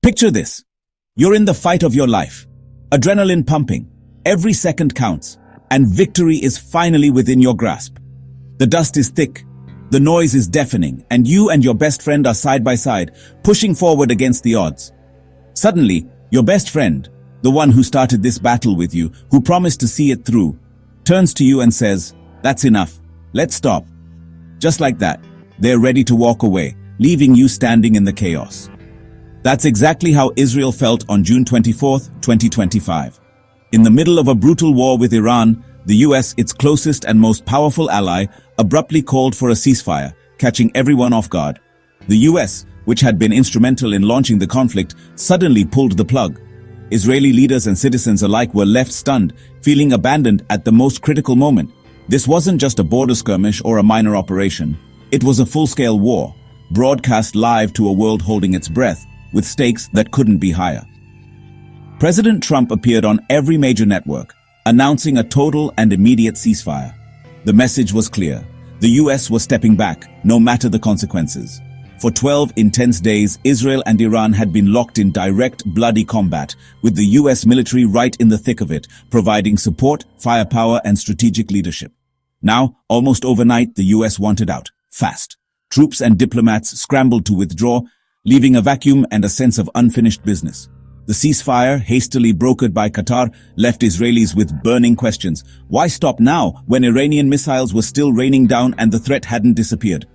Picture this. You're in the fight of your life. Adrenaline pumping. Every second counts. And victory is finally within your grasp. The dust is thick. The noise is deafening. And you and your best friend are side by side, pushing forward against the odds. Suddenly, your best friend, the one who started this battle with you, who promised to see it through, turns to you and says, "That's enough. Let's stop." Just like that, they're ready to walk away, leaving you standing in the chaos. That's exactly how Israel felt on June 24th, 2025. In the middle of a brutal war with Iran, the US, its closest and most powerful ally, abruptly called for a ceasefire, catching everyone off guard. The US, which had been instrumental in launching the conflict, suddenly pulled the plug. Israeli leaders and citizens alike were left stunned, feeling abandoned at the most critical moment. This wasn't just a border skirmish or a minor operation. It was a full-scale war, broadcast live to a world holding its breath, with stakes that couldn't be higher. President Trump appeared on every major network, announcing a total and immediate ceasefire. The message was clear. The US was stepping back, no matter the consequences. For 12 intense days, Israel and Iran had been locked in direct, bloody combat, with the US military right in the thick of it, providing support, firepower, and strategic leadership. Now, almost overnight, the US wanted out, fast. Troops and diplomats scrambled to withdraw, leaving a vacuum and a sense of unfinished business. The ceasefire, hastily brokered by Qatar, left Israelis with burning questions. Why stop now, when Iranian missiles were still raining down and the threat hadn't disappeared?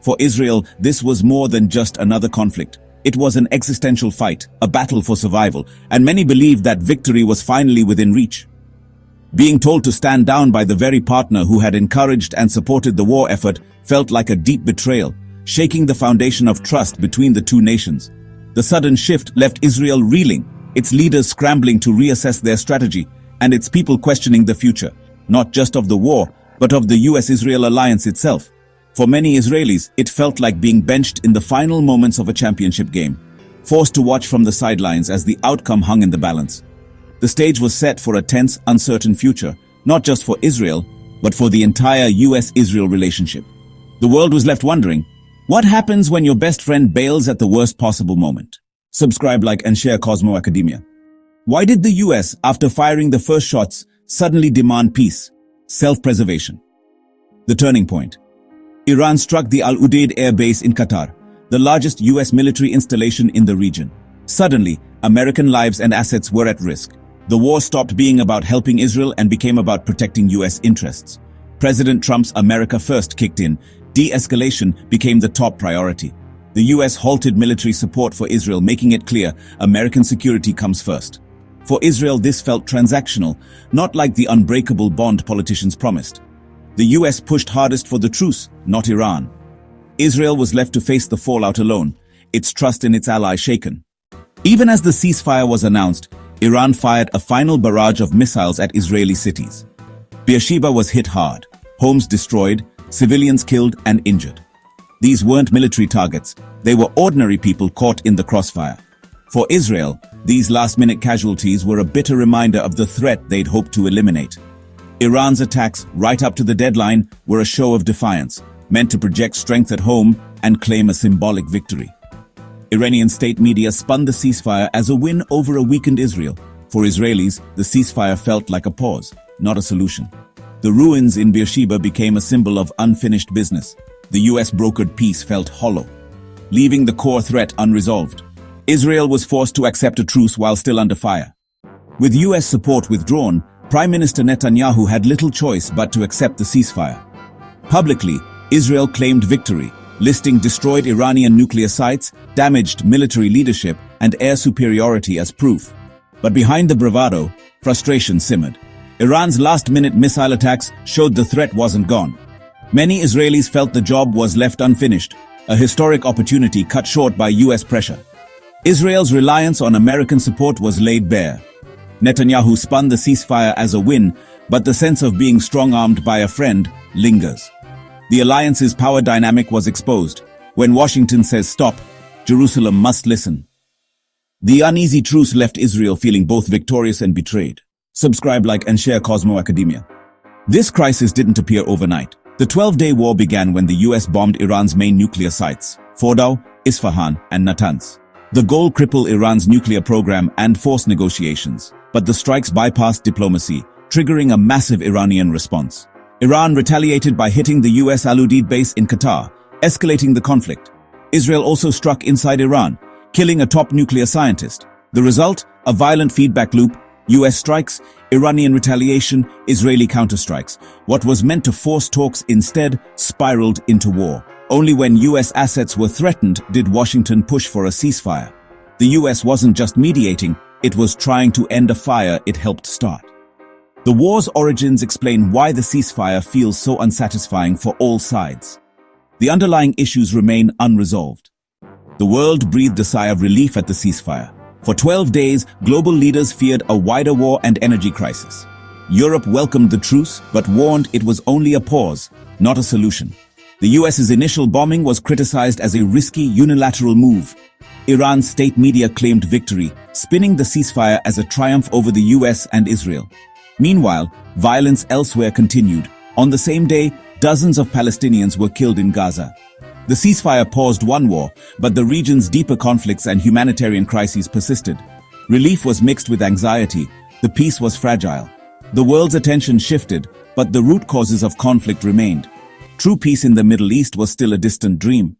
For Israel, this was more than just another conflict. It was an existential fight, a battle for survival, and many believed that victory was finally within reach. Being told to stand down by the very partner who had encouraged and supported the war effort felt like a deep betrayal, shaking the foundation of trust between the two nations. The sudden shift left Israel reeling, its leaders scrambling to reassess their strategy, and its people questioning the future, not just of the war, but of the US-Israel alliance itself. For many Israelis, it felt like being benched in the final moments of a championship game, forced to watch from the sidelines as the outcome hung in the balance. The stage was set for a tense, uncertain future, not just for Israel, but for the entire US-Israel relationship. The world was left wondering, what happens when your best friend bails at the worst possible moment? Subscribe, like, and share Cosmo Academia. Why did the US, after firing the first shots, suddenly demand peace, self-preservation? The turning point. Iran struck the Al Udeid air base in Qatar, the largest US military installation in the region. Suddenly, American lives and assets were at risk. The war stopped being about helping Israel and became about protecting US interests. President Trump's America First kicked in. De-escalation became the top priority. The US halted military support for Israel, making it clear American security comes first. For Israel, this felt transactional, not like the unbreakable bond politicians promised. The US pushed hardest for the truce, not Iran. Israel was left to face the fallout alone, its trust in its ally shaken. Even as the ceasefire was announced, Iran fired a final barrage of missiles at Israeli cities. Beersheba was hit hard, homes destroyed, civilians killed and injured. These weren't military targets, they were ordinary people caught in the crossfire. For Israel, these last-minute casualties were a bitter reminder of the threat they'd hoped to eliminate. Iran's attacks, right up to the deadline, were a show of defiance, meant to project strength at home and claim a symbolic victory. Iranian state media spun the ceasefire as a win over a weakened Israel. For Israelis, the ceasefire felt like a pause, not a solution. The ruins in Beersheba became a symbol of unfinished business. The US brokered peace felt hollow, leaving the core threat unresolved. Israel was forced to accept a truce while still under fire. With US support withdrawn, Prime Minister Netanyahu had little choice but to accept the ceasefire. Publicly, Israel claimed victory, listing destroyed Iranian nuclear sites, damaged military leadership, and air superiority as proof. But behind the bravado, frustration simmered. Iran's last-minute missile attacks showed the threat wasn't gone. Many Israelis felt the job was left unfinished, a historic opportunity cut short by US pressure. Israel's reliance on American support was laid bare. Netanyahu spun the ceasefire as a win, but the sense of being strong-armed by a friend lingers. The alliance's power dynamic was exposed. When Washington says stop, Jerusalem must listen. The uneasy truce left Israel feeling both victorious and betrayed. Subscribe, like, and share Cosmo Academia. This crisis didn't appear overnight. The 12-day war began when the US bombed Iran's main nuclear sites, Fordow, Isfahan, and Natanz. The goal crippled Iran's nuclear program and force negotiations, but the strikes bypassed diplomacy, triggering a massive Iranian response. Iran retaliated by hitting the US Al-Udeid base in Qatar, escalating the conflict. Israel also struck inside Iran, killing a top nuclear scientist. The result? A violent feedback loop. US strikes, Iranian retaliation, Israeli counterstrikes. What was meant to force talks instead spiraled into war. Only when US assets were threatened did Washington push for a ceasefire. The US wasn't just mediating, it was trying to end a fire it helped start. The war's origins explain why the ceasefire feels so unsatisfying for all sides. The underlying issues remain unresolved. The world breathed a sigh of relief at the ceasefire. For 12 days, global leaders feared a wider war and energy crisis. Europe welcomed the truce, but warned it was only a pause, not a solution. The US's initial bombing was criticized as a risky unilateral move. Iran's state media claimed victory, spinning the ceasefire as a triumph over the US and Israel. Meanwhile, violence elsewhere continued. On the same day, dozens of Palestinians were killed in Gaza. The ceasefire paused one war, but the region's deeper conflicts and humanitarian crises persisted. Relief was mixed with anxiety. The peace was fragile. The world's attention shifted, but the root causes of conflict remained. True peace in the Middle East was still a distant dream.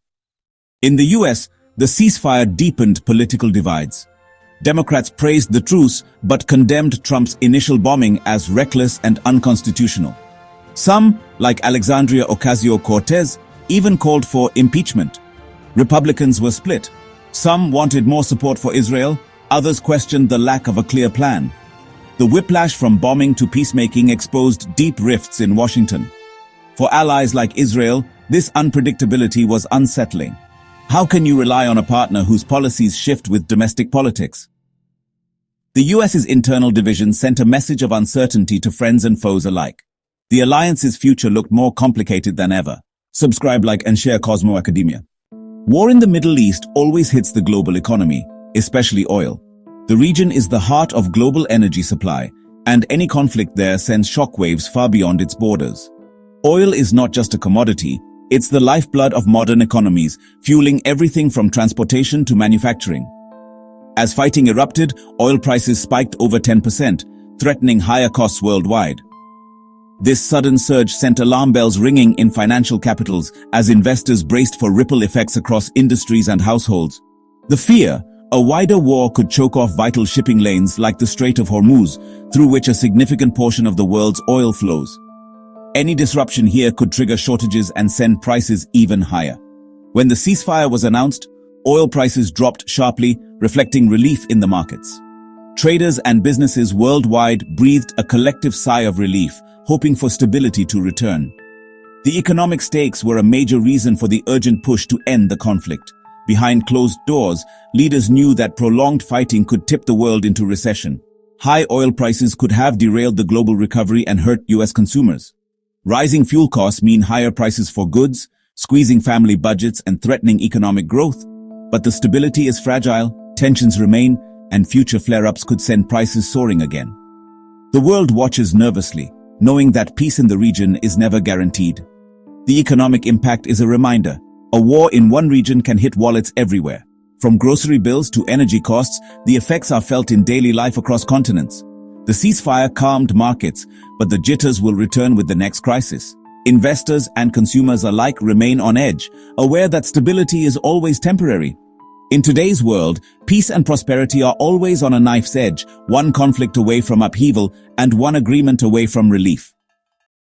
In the US, the ceasefire deepened political divides. Democrats praised the truce, but condemned Trump's initial bombing as reckless and unconstitutional. Some, like Alexandria Ocasio-Cortez, even called for impeachment. Republicans were split. Some wanted more support for Israel, others questioned the lack of a clear plan. The whiplash from bombing to peacemaking exposed deep rifts in Washington. For allies like Israel, this unpredictability was unsettling. How can you rely on a partner whose policies shift with domestic politics? The US's internal division sent a message of uncertainty to friends and foes alike. The alliance's future looked more complicated than ever. Subscribe, like, and share Cosmo Academia. War in the Middle East always hits the global economy, especially oil. The region is the heart of global energy supply, and any conflict there sends shockwaves far beyond its borders. Oil is not just a commodity, it's the lifeblood of modern economies, fueling everything from transportation to manufacturing. As fighting erupted, oil prices spiked over 10%, threatening higher costs worldwide. This sudden surge sent alarm bells ringing in financial capitals as investors braced for ripple effects across industries and households. The fear, a wider war could choke off vital shipping lanes like the Strait of Hormuz, through which a significant portion of the world's oil flows. Any disruption here could trigger shortages and send prices even higher. When the ceasefire was announced, oil prices dropped sharply, reflecting relief in the markets. Traders and businesses worldwide breathed a collective sigh of relief, hoping for stability to return. The economic stakes were a major reason for the urgent push to end the conflict. Behind closed doors, leaders knew that prolonged fighting could tip the world into recession. High oil prices could have derailed the global recovery and hurt US consumers. Rising fuel costs mean higher prices for goods, squeezing family budgets and threatening economic growth. But the stability is fragile, tensions remain, and future flare-ups could send prices soaring again. The world watches nervously, knowing that peace in the region is never guaranteed. The economic impact is a reminder. A war in one region can hit wallets everywhere. From grocery bills to energy costs, the effects are felt in daily life across continents. The ceasefire calmed markets, but the jitters will return with the next crisis. Investors and consumers alike remain on edge, aware that stability is always temporary. In today's world, peace and prosperity are always on a knife's edge, one conflict away from upheaval and one agreement away from relief.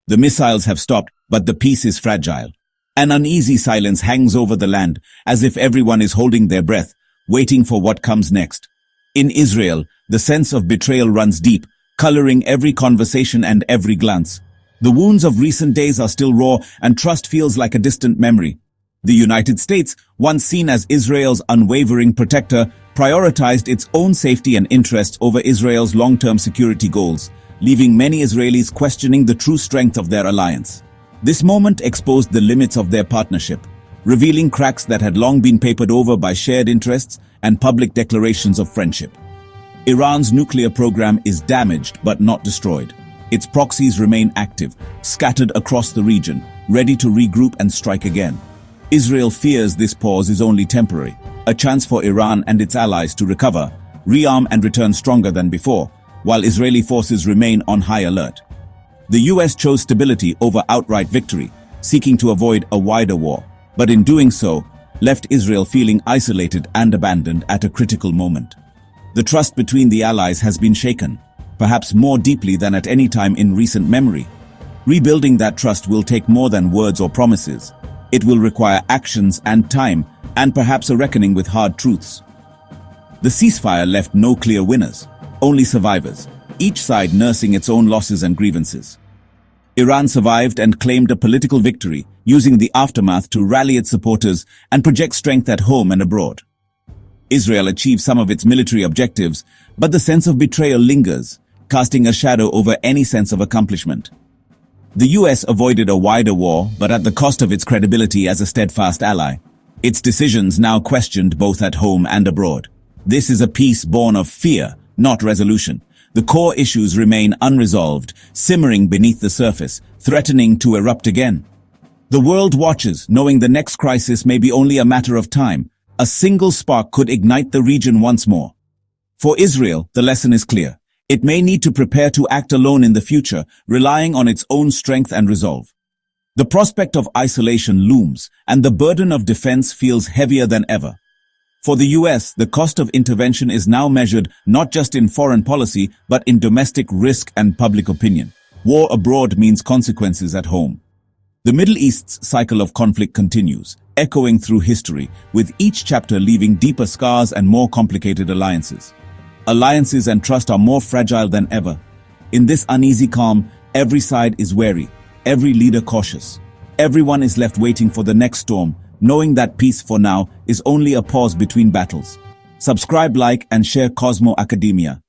The missiles have stopped, but the peace is fragile. An uneasy silence hangs over the land, as if everyone is holding their breath, waiting for what comes next. In Israel, the sense of betrayal runs deep, coloring every conversation and every glance. The wounds of recent days are still raw, and trust feels like a distant memory. The United States, once seen as Israel's unwavering protector, prioritized its own safety and interests over Israel's long-term security goals, leaving many Israelis questioning the true strength of their alliance. This moment exposed the limits of their partnership, revealing cracks that had long been papered over by shared interests and public declarations of friendship. Iran's nuclear program is damaged but not destroyed. Its proxies remain active, scattered across the region, ready to regroup and strike again. Israel fears this pause is only temporary, a chance for Iran and its allies to recover, rearm and return stronger than before, while Israeli forces remain on high alert. The US chose stability over outright victory, seeking to avoid a wider war, but in doing so, left Israel feeling isolated and abandoned at a critical moment. The trust between the allies has been shaken, perhaps more deeply than at any time in recent memory. Rebuilding that trust will take more than words or promises. It will require actions and time, and perhaps a reckoning with hard truths. The ceasefire left no clear winners, only survivors, each side nursing its own losses and grievances. Iran survived and claimed a political victory, using the aftermath to rally its supporters and project strength at home and abroad. Israel achieved some of its military objectives, but the sense of betrayal lingers, casting a shadow over any sense of accomplishment. The US avoided a wider war, but at the cost of its credibility as a steadfast ally. Its decisions now questioned both at home and abroad. This is a peace born of fear, not resolution. The core issues remain unresolved, simmering beneath the surface, threatening to erupt again. The world watches, knowing the next crisis may be only a matter of time. A single spark could ignite the region once more. For Israel, the lesson is clear. It may need to prepare to act alone in the future, relying on its own strength and resolve. The prospect of isolation looms, and the burden of defense feels heavier than ever. For the US, the cost of intervention is now measured not just in foreign policy, but in domestic risk and public opinion. War abroad means consequences at home. The Middle East's cycle of conflict continues, echoing through history, with each chapter leaving deeper scars and more complicated alliances. Alliances and trust are more fragile than ever. In this uneasy calm, every side is wary, every leader cautious. Everyone is left waiting for the next storm, knowing that peace for now is only a pause between battles. Subscribe, like, and share Cosmo Academia.